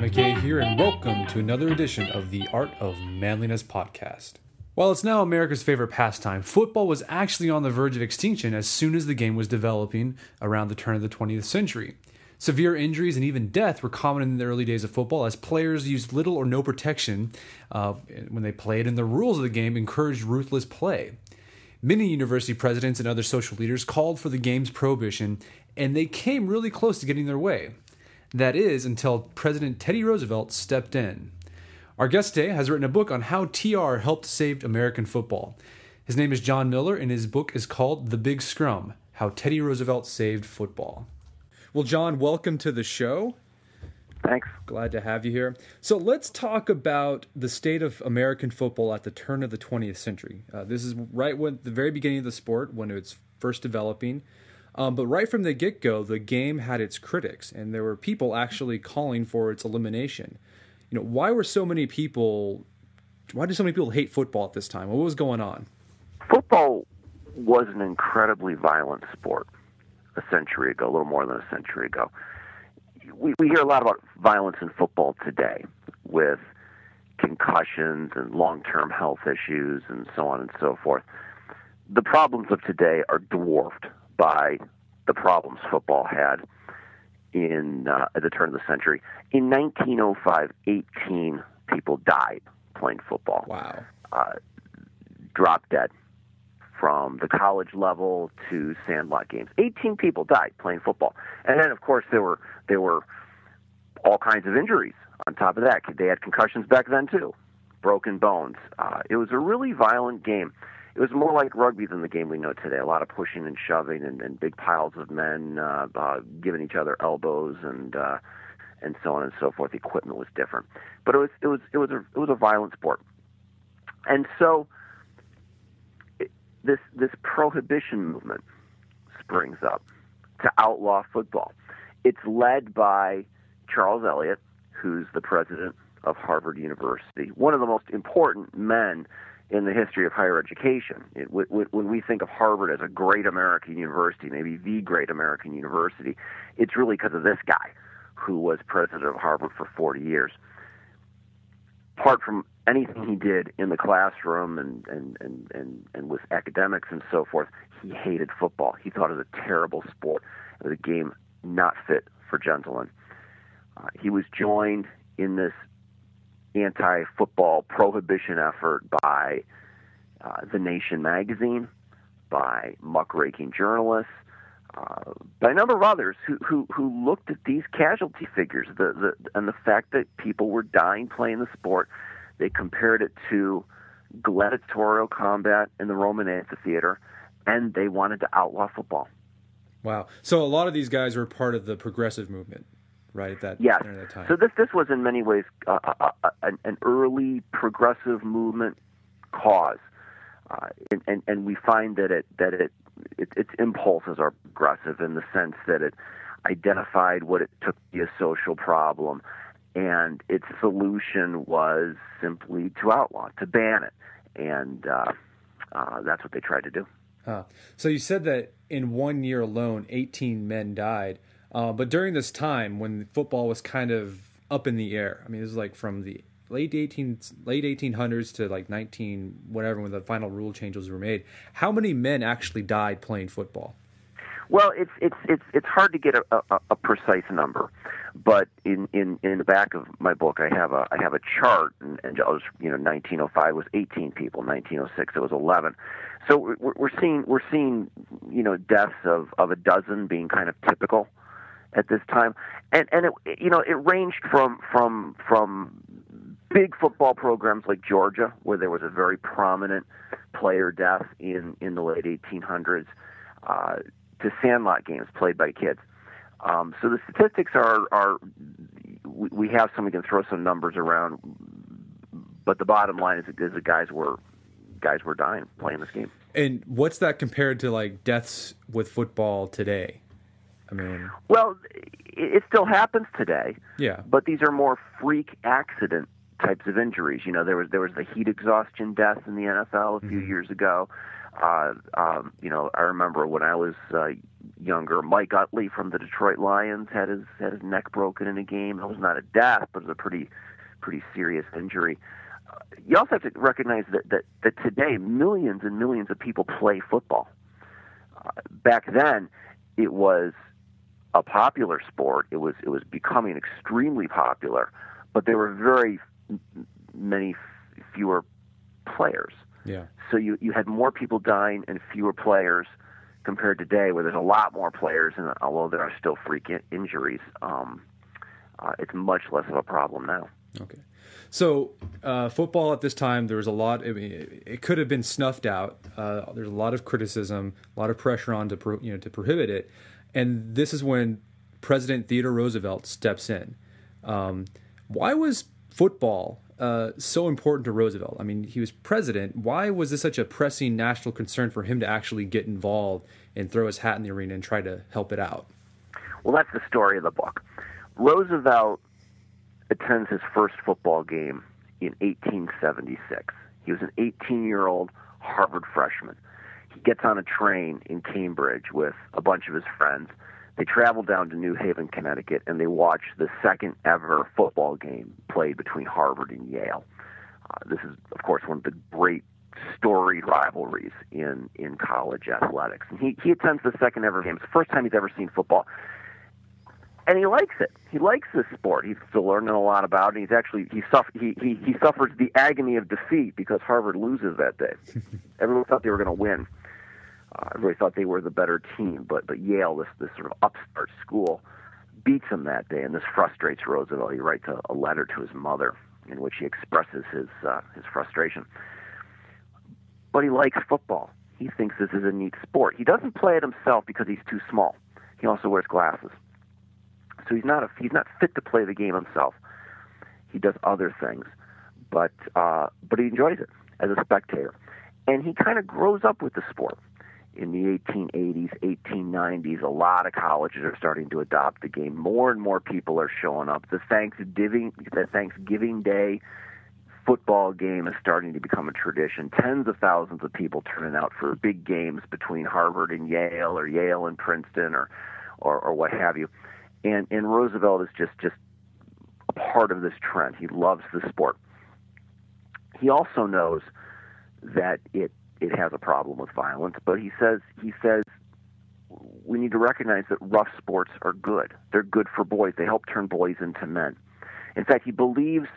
McKay here, and welcome to another edition of the Art of Manliness podcast. While it's now America's favorite pastime, football was actually on the verge of extinction as soon as the game was developing around the turn of the 20th century. Severe injuries and even death were common in the early days of football as players used little or no protection when they played, and the rules of the game encouraged ruthless play. Many university presidents and other social leaders called for the game's prohibition, and they came really close to getting their way. That is, until President Teddy Roosevelt stepped in. Our guest today has written a book on how TR helped save American football. His name is John Miller, and his book is called The Big Scrum, How Teddy Roosevelt Saved Football. Well, John, welcome to the show. Thanks. Glad to have you here. So let's talk about the state of American football at the turn of the 20th century. This is right when the very beginning of the sport, when it's first developing. But right from the get-go, the game had its critics, and there were people actually calling for its elimination. You know, why did so many people hate football at this time? What was going on? Football was an incredibly violent sport a century ago, a little more than a century ago. We hear a lot about violence in football today with concussions and long-term health issues and so on and so forth. The problems of today are dwarfed by the problems football had at the turn of the century. In 1905, 18 people died playing football. Wow. Dropped dead from the college level to sandlot games. 18 people died playing football. And then, of course, there were all kinds of injuries on top of that. They had concussions back then, too. Broken bones. It was a really violent game. It was more like rugby than the game we know today. A lot of pushing and shoving and big piles of men giving each other elbows and so on and so forth. The equipment was different, but it was a violent sport. And so this prohibition movement springs up to outlaw football. It's led by Charles Eliot, who's the president of Harvard University, one of the most important men in the history of higher education. When we think of Harvard as a great American university, maybe the great American university, it's really because of this guy who was president of Harvard for 40 years. Apart from anything he did in the classroom and with academics and so forth, he hated football. He thought it was a terrible sport. It was a game not fit for gentlemen. He was joined in this anti-football prohibition effort by The Nation magazine, by muckraking journalists, by a number of others who looked at these casualty figures and the fact that people were dying playing the sport. They compared it to gladiatorial combat in the Roman amphitheater, and they wanted to outlaw football. Wow. So a lot of these guys were part of the progressive movement. Right. Yes. At that time. So this was in many ways an early progressive movement cause, and we find that its impulses are progressive in the sense that it identified what it took to be a social problem, and its solution was simply to outlaw, to ban it, and that's what they tried to do. So you said that in 1 year alone, 18 men died. But during this time, when football was kind of up in the air, I mean, this is like from the late 1800s to like 19 whatever, when the final rule changes were made. How many men actually died playing football? Well, it's hard to get a precise number, but in the back of my book, I have a chart, and I was, 1905 was 18 people, 1906 it was 11. So we're seeing deaths of a dozen being kind of typical at this time, and it ranged from big football programs like Georgia, where there was a very prominent player death in the late 1800s, to sandlot games played by kids. So the statistics are we have some, we can throw some numbers around, but the bottom line is the guys were dying playing this game. And what's that compared to like deaths with football today? I mean, well, it still happens today. Yeah. But these are more freak accident types of injuries. There was the heat exhaustion death in the NFL a few years ago. I remember when I was younger, Mike Utley from the Detroit Lions had his neck broken in a game. It was not a death, but it was a pretty serious injury. You also have to recognize that today millions and millions of people play football. Back then, it was a popular sport. It was becoming extremely popular, but there were very many fewer players. Yeah. So you had more people dying and fewer players compared to today, where there's a lot more players, and although there are still freak injuries, it's much less of a problem now. Okay. So football at this time, there was a lot. It could have been snuffed out. There's a lot of criticism, a lot of pressure on to prohibit it, and this is when President Theodore Roosevelt steps in. Why was football so important to Roosevelt? I mean, he was president. Why was this such a pressing national concern for him to actually get involved and throw his hat in the arena and try to help it out? Well, that's the story of the book. Roosevelt attends his first football game in 1876. He was an 18-year-old Harvard freshman. He gets on a train in Cambridge with a bunch of his friends. They travel down to New Haven, Connecticut, and they watch the second ever football game played between Harvard and Yale. This is, of course, one of the great storied rivalries in college athletics. And he attends the second ever game. It's the first time he's ever seen football. And he likes it. He likes this sport. He's still learning a lot about it. He suffers the agony of defeat because Harvard loses that day. Everyone thought they were going to win. Everybody thought they were the better team, but Yale, this sort of upstart school, beats him that day, and this frustrates Roosevelt. He writes a letter to his mother in which he expresses his frustration. But he likes football. He thinks this is a neat sport. He doesn't play it himself because he's too small. He also wears glasses. So he's not fit to play the game himself. He does other things, but he enjoys it as a spectator, and he kind of grows up with the sport. In the 1880s, 1890s, a lot of colleges are starting to adopt the game. More and more people are showing up. The Thanksgiving Day football game is starting to become a tradition. Tens of thousands of people turning out for big games between Harvard and Yale, or Yale and Princeton, or what have you. And Roosevelt is just a part of this trend. He loves the sport. He also knows that it has a problem with violence, but he says we need to recognize that rough sports are good. They're good for boys. They help turn boys into men. In fact, he believes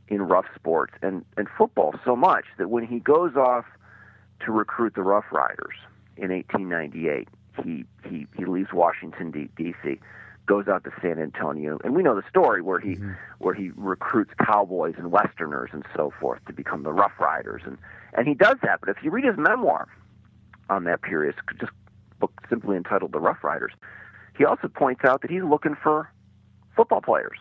in rough sports and football so much that when he goes off to recruit the Rough Riders in 1898, he leaves Washington, D.C., goes out to San Antonio, and we know the story where he recruits cowboys and Westerners and so forth to become the Rough Riders, and he does that. But if you read his memoir on that period, it's just a book simply entitled The Rough Riders, he also points out that he's looking for football players,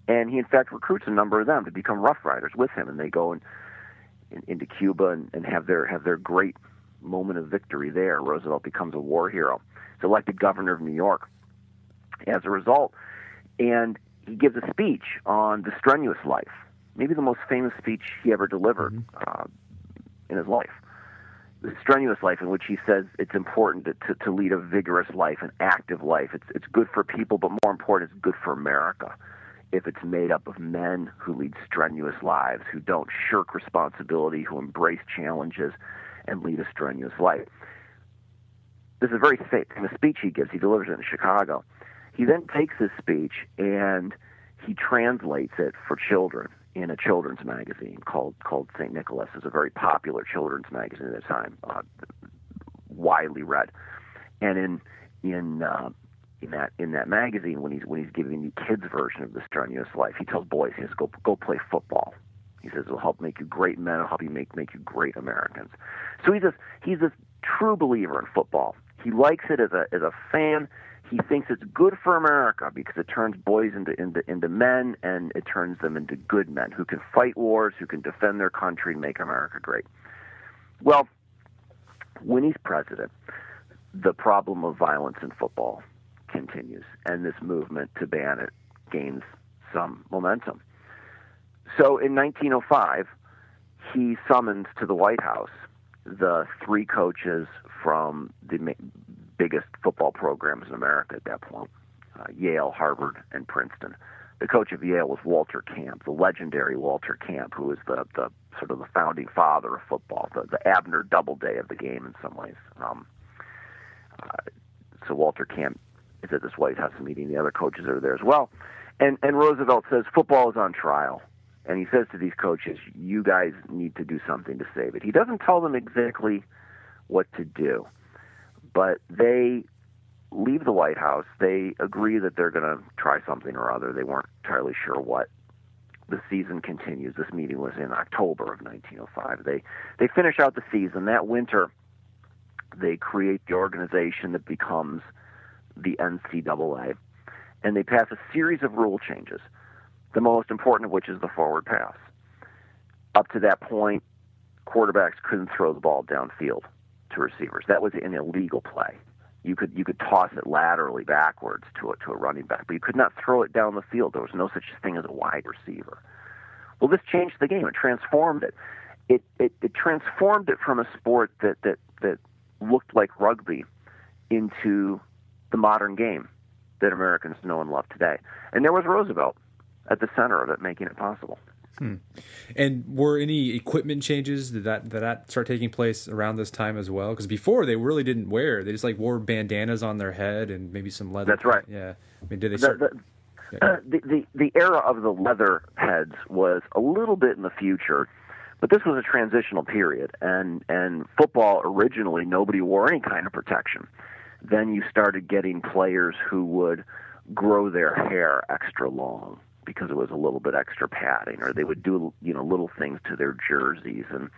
and he in fact recruits a number of them to become Rough Riders with him, and they go into Cuba and have their great moment of victory there. Roosevelt becomes a war hero. He's elected governor of New York as a result, and he gives a speech on the strenuous life, maybe the most famous speech he ever delivered in his life. The strenuous life, in which he says it's important to lead a vigorous life, an active life. It's good for people, but more important, it's good for America if it's made up of men who lead strenuous lives, who don't shirk responsibility, who embrace challenges, and lead a strenuous life. This is a very famous speech he gives. He delivers it in Chicago. He then takes his speech and he translates it for children in a children's magazine called St. Nicholas. It's a very popular children's magazine at the time, widely read. And in that magazine, when he's giving the kids' version of the strenuous life, he tells boys, he says, go play football. He says it'll help make you great men. It'll help you make you great Americans. So he's a true believer in football. He likes it as a fan. He thinks it's good for America because it turns boys into men, and it turns them into good men who can fight wars, who can defend their country and make America great. Well, when he's president, the problem of violence in football continues, and this movement to ban it gains some momentum. So in 1905, he summons to the White House the three coaches from the biggest football programs in America at that point, Yale, Harvard, and Princeton. The coach of Yale was Walter Camp, the legendary Walter Camp, who was the sort of the founding father of football, the Abner Doubleday of the game in some ways. So Walter Camp is at this White House meeting. The other coaches are there as well. And Roosevelt says, football is on trial. And he says to these coaches, you guys need to do something to save it. He doesn't tell them exactly what to do, but they leave the White House. They agree that they're going to try something or other. They weren't entirely sure what. The season continues. This meeting was in October of 1905. They finish out the season. That winter, they create the organization that becomes the NCAA, and they pass a series of rule changes, the most important of which is the forward pass. Up to that point, quarterbacks couldn't throw the ball downfield to receivers. That was an illegal play. You could toss it laterally backwards to a running back, but you could not throw it down the field. There was no such thing as a wide receiver. Well, this changed the game. It transformed it. It transformed it from a sport that looked like rugby into the modern game that Americans know and love today. And there was Roosevelt at the center of it, making it possible. And were any equipment changes, did that start taking place around this time as well? Because before they really didn't wear, they just like wore bandanas on their head and maybe some leather. That's right. Yeah. I mean, did they start? The era of the leather heads was a little bit in the future, but this was a transitional period. And football, originally, nobody wore any kind of protection. Then you started getting players who would grow their hair extra long because it was a little bit extra padding, or they would do little things to their jerseys, and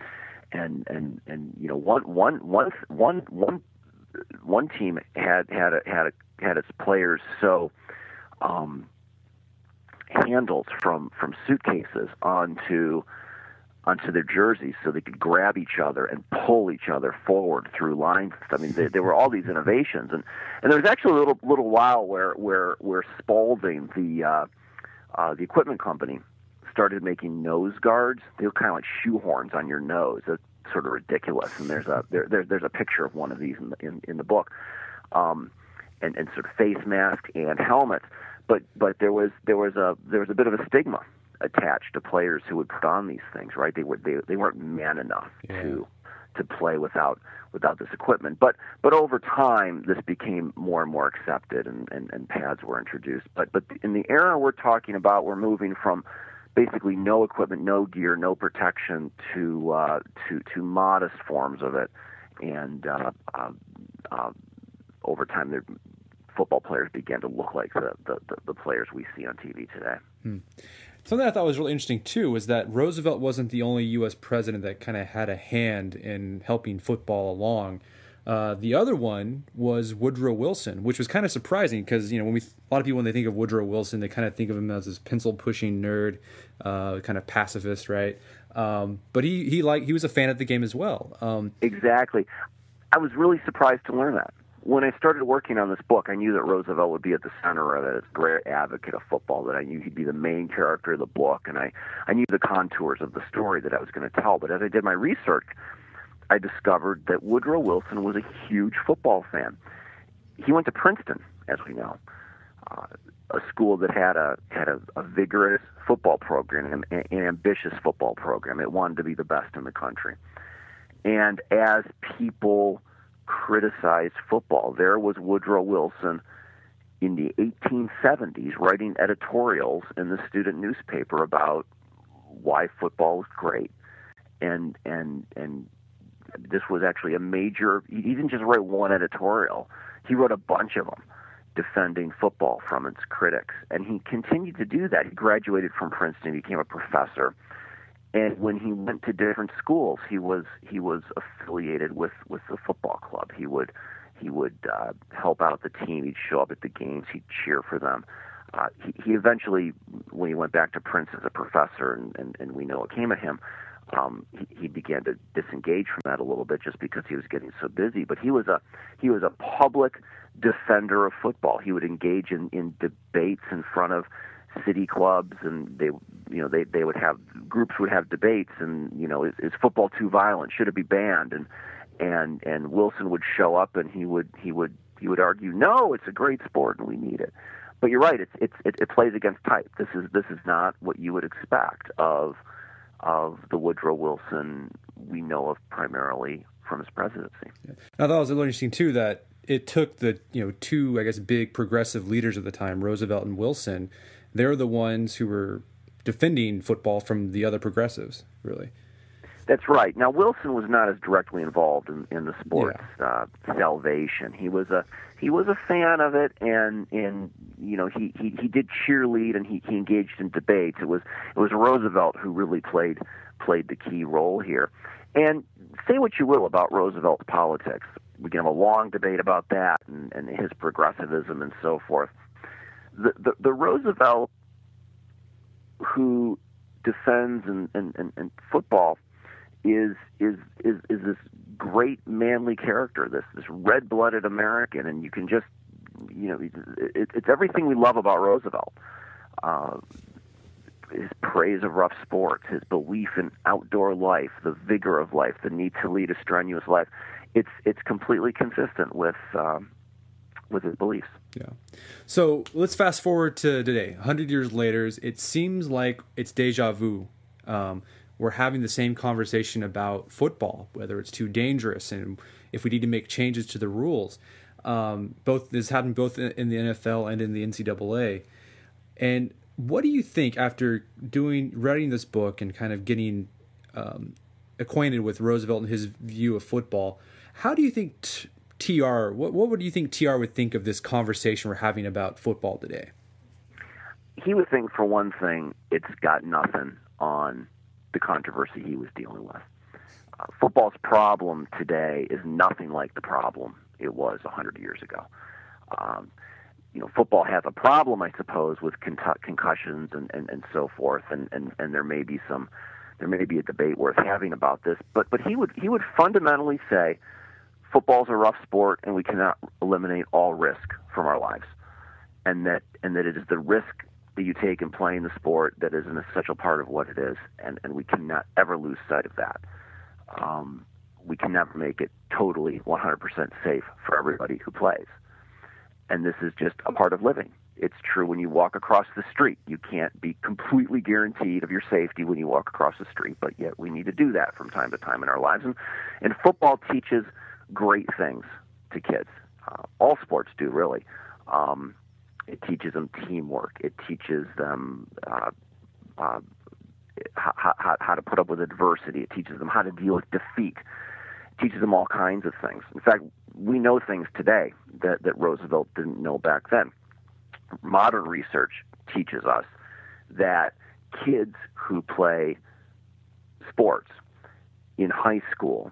one team had its players sew handles from suitcases onto their jerseys so they could grab each other and pull each other forward through lines. I mean, there were all these innovations, and there was actually a little while where Spalding, the equipment company, started making nose guards. They were kind of like shoehorns on your nose. It's sort of ridiculous. And there's a picture of one of these in the book, and sort of face mask and helmet. But there was a bit of a stigma attached to players who would put on these things. Right? They weren't man enough to play without this equipment. But over time, this became more and more accepted, and pads were introduced. But in the era we're talking about, we're moving from basically no equipment, no gear, no protection to modest forms of it. And over time, the football players began to look like the players we see on TV today. Something I thought was really interesting, too, was that Roosevelt wasn't the only U.S. president that kind of had a hand in helping football along. The other one was Woodrow Wilson, which was kind of surprising because, a lot of people, when they think of Woodrow Wilson, they kind of think of him as this pencil-pushing nerd, kind of pacifist, right? But he was a fan of the game as well. Exactly. I was really surprised to learn that. When I started working on this book, I knew that Roosevelt would be at the center of it as a great advocate of football, that I knew he'd be the main character of the book, and I knew the contours of the story that I was going to tell. But as I did my research, I discovered that Woodrow Wilson was a huge football fan. He went to Princeton, as we know, a school that had a vigorous football program, an ambitious football program. It wanted to be the best in the country. And as people criticized football, there was Woodrow Wilson in the 1870s writing editorials in the student newspaper about why football was great. And this was actually a major, he didn't just write one editorial, he wrote a bunch of them defending football from its critics. And he continued to do that. He graduated from Princeton, became a professor. And when he went to different schools, he was affiliated with the football club. He would help out the team. He'd show up at the games. He'd cheer for them. He eventually, when he went back to Princeton as a professor, and we know what came of him, he began to disengage from that a little bit just because he was getting so busy. But he was a public defender of football. He would engage in debates in front of city clubs, and they would have groups would have debates, and is football too violent? Should it be banned? And Wilson would show up, and he would argue, no, it's a great sport and we need it. But you're right, it plays against type. This is not what you would expect of the Woodrow Wilson we know of primarily from his presidency. Yeah. I thought it was really interesting too that it took the two, I guess, big progressive leaders of the time, Roosevelt and Wilson. They're the ones who were defending football from the other progressives, really. That's right. Now, Wilson was not as directly involved in the sport's salvation. He was a fan of it, and he did cheerlead, and he engaged in debates. It was Roosevelt who really played the key role here. And say what you will about Roosevelt's politics, we can have a long debate about that and his progressivism and so forth. The Roosevelt who defends and football is this great manly character, this red-blooded American, and you can just it's everything we love about Roosevelt. His praise of rough sports, his belief in outdoor life, the vigor of life, the need to lead a strenuous life. It's completely consistent with his beliefs. Yeah. So let's fast forward to today. 100 years later, it seems like it's deja vu. We're having the same conversation about football, whether it's too dangerous and if we need to make changes to the rules. This happened both in the NFL and in the NCAA. And what do you think after writing this book and kind of getting acquainted with Roosevelt and his view of football? How do you think TR? What would you think TR would think of this conversation we're having about football today? He would think, for one thing, it's got nothing on the controversy he was dealing with. Football's problem today is nothing like the problem it was 100 years ago. Football has a problem, I suppose, with concussions and so forth, and there may be a debate worth having about this. But he would fundamentally say football's a rough sport, and we cannot eliminate all risk from our lives, and that it is the risk that you take in playing the sport that is an essential part of what it is, and we cannot ever lose sight of that. We can never make it totally 100% safe for everybody who plays. And this is just a part of living. It's true when you walk across the street. You can't be completely guaranteed of your safety when you walk across the street, but yet we need to do that from time to time in our lives. And football teaches great things to kids. All sports do, really. It teaches them teamwork. It teaches them how to put up with adversity. It teaches them how to deal with defeat. It teaches them all kinds of things. In fact, we know things today that Roosevelt didn't know back then. Modern research teaches us that kids who play sports in high school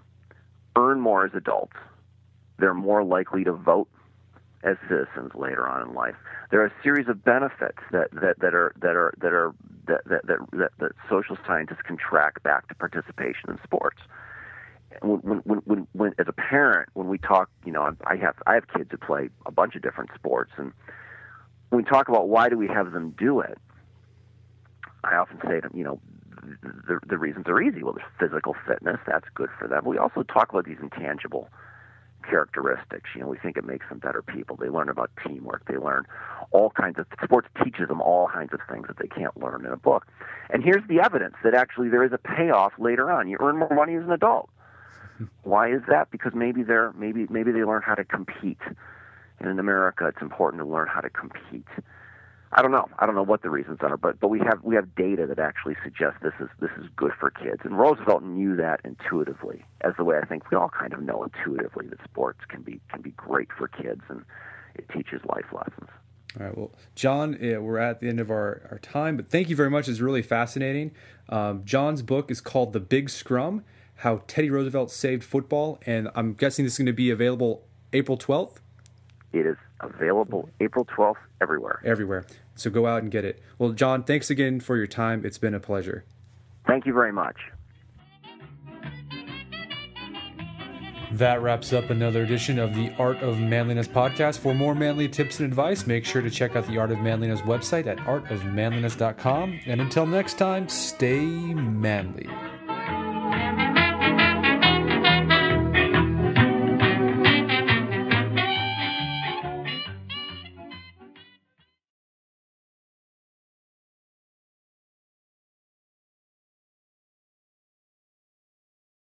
earn more as adults. They're more likely to vote as citizens later on in life. There are a series of benefits that social scientists can track back to participation in sports. When as a parent, when we talk, I have kids who play a bunch of different sports, and when we talk about why do we have them do it, I often say to them, the reasons are easy. Well, there's physical fitness, that's good for them. We also talk about these intangible characteristics. We think it makes them better people. They learn about teamwork. They learn all kinds of sports teaches them all kinds of things that they can't learn in a book. And here's the evidence that actually there is a payoff later on. You earn more money as an adult. Why is that? Because maybe they learn how to compete. And in America, it's important to learn how to compete. I don't know what the reasons are, but we have data that actually suggests this is good for kids. And Roosevelt knew that intuitively, as the way I think we all kind of know intuitively that sports can be great for kids, and it teaches life lessons. All right, well, John, we're at the end of our time, but thank you very much. It's really fascinating. John's book is called The Big Scrum: How Teddy Roosevelt Saved Football, and I'm guessing this is going to be available April 12th? It is available April 12th everywhere. Everywhere. So go out and get it. Well, John, thanks again for your time. It's been a pleasure. Thank you very much. That wraps up another edition of the Art of Manliness podcast. For more manly tips and advice, make sure to check out the Art of Manliness website at artofmanliness.com. And until next time, stay manly.